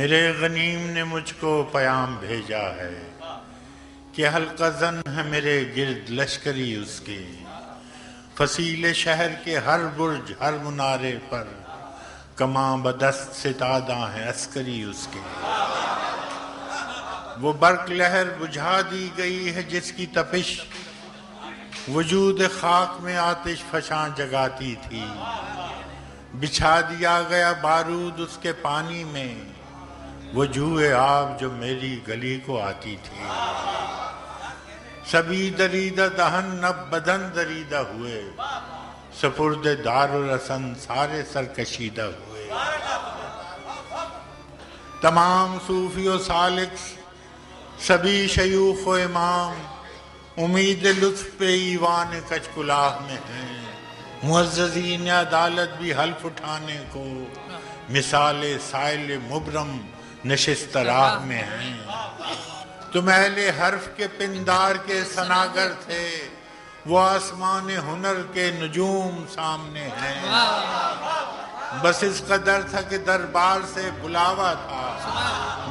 میرے غنیم نے مجھ کو پیام بھیجا ہے کہ حلقہ زن ہے میرے گرد لشکری اس کے، فصیل شہر کے ہر برج ہر منارے پر کماں بدست ستادہ ہیں عسکری اس کے۔ وہ برق لہر بجھا دی گئی ہے جس کی تپش وجود خاک میں آتش فشاں جگاتی تھی، بچھا دیا گیا بارود اس کے پانی میں وہ جوئے آب جو میری گلی کو آتی تھی۔ سبھی دریدہ دہن نب بدن دریدہ ہوئے، سپرد دار و رسن سارے سرکشیدہ ہوئے۔ تمام صوفی و سالک سبھی شیوخ و امام امید لطف پہ ایوان کچ کلاہ میں ہیں، معززین عدالت بھی حلف اٹھانے کو مثال سائل مبرم نشست راہ میں ہیں۔ تم اہل حرف کے پندار کے ثناگر تھے، وہ آسمان ہنر کے نجوم سامنے ہیں۔ بس اس قدر تھا کہ دربار سے بلاوا تھا،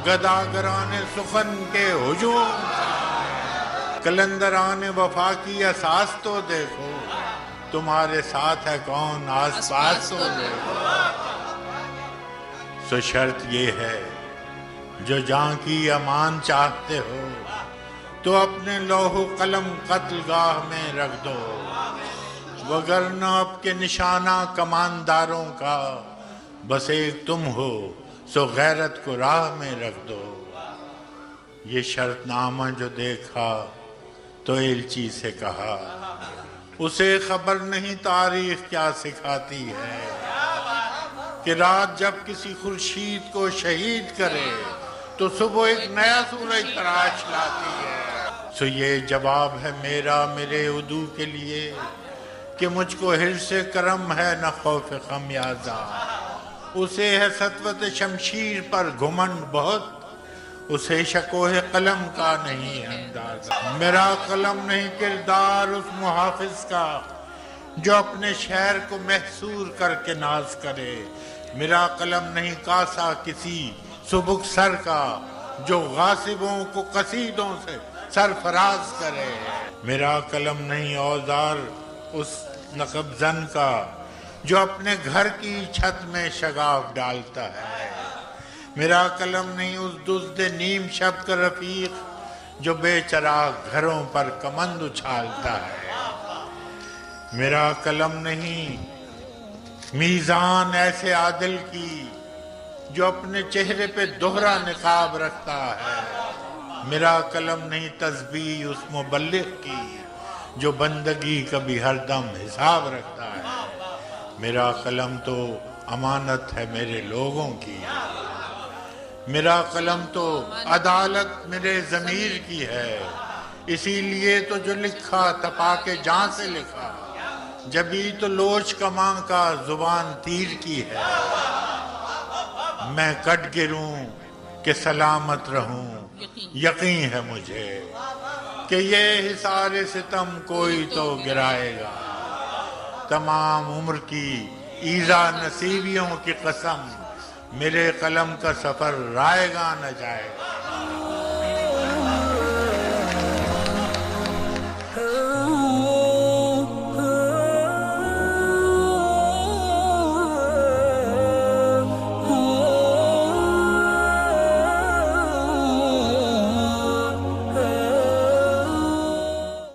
گداگران سخن کے ہجوم تھا۔ کلندران وفا کی اساس تو دیکھو، تمہارے ساتھ ہے کون آس پاس تو دیکھو۔ سو شرط یہ ہے جو جاں کی امان چاہتے ہو تو اپنے لوح و قلم قتل گاہ میں رکھ دو، وگرنہ اب کے نشانہ کمانداروں کا بس ایک تم ہو، سو غیرت کو راہ میں رکھ دو۔ یہ شرط نامہ جو دیکھا تو ایلچی سے کہا، اسے خبر نہیں تاریخ کیا سکھاتی ہے کہ رات جب کسی خورشید کو شہید کرے تو صبح ایک نیا سورج تراش لاتی ہے۔ سو یہ جواب ہے میرا میرے عدو کے لیے کہ مجھ کو حرص کرم ہے نہ خوف خمیازہ، اسے ہے سطوت شمشیر پر گھمنڈ بہت، اسے شکوہ قلم کا نہیں اندازہ۔ میرا قلم نہیں کردار اس محافظ کا جو اپنے شہر کو محصور کر کے ناز کرے، میرا قلم نہیں کاسا کسی سبک سر کا جو غاصبوں کو قصیدوں سے سرفراز کرے، میرا قلم نہیں اوزار اس نقب زن کا جو اپنے گھر کی چھت میں شگاف ڈالتا ہے، میرا قلم نہیں اس دزد نیم شب کا رفیق جو بے چراغ گھروں پر کمند اچھالتا ہے، میرا قلم نہیں میزان ایسے عادل کی جو اپنے چہرے پہ دوہرا نقاب رکھتا ہے، میرا قلم نہیں تسبیح اس مبلغ کی جو بندگی کبھی ہر دم حساب رکھتا ہے، میرا قلم تو امانت ہے میرے لوگوں کی، میرا قلم تو عدالت میرے ضمیر کی ہے، اسی لیے تو جو لکھا تپا کے جان سے لکھا، جبھی تو لوچ کماں کا زبان تیر کی ہے، میں کٹ گروں کہ سلامت رہوں، یقین ہے مجھے کہ یہ حصار ستم کوئی تو گرائے گا، تمام عمر کی ایذا نصیبیوں کی قسم میرے قلم کا سفر رائے گا نہ جائے گا۔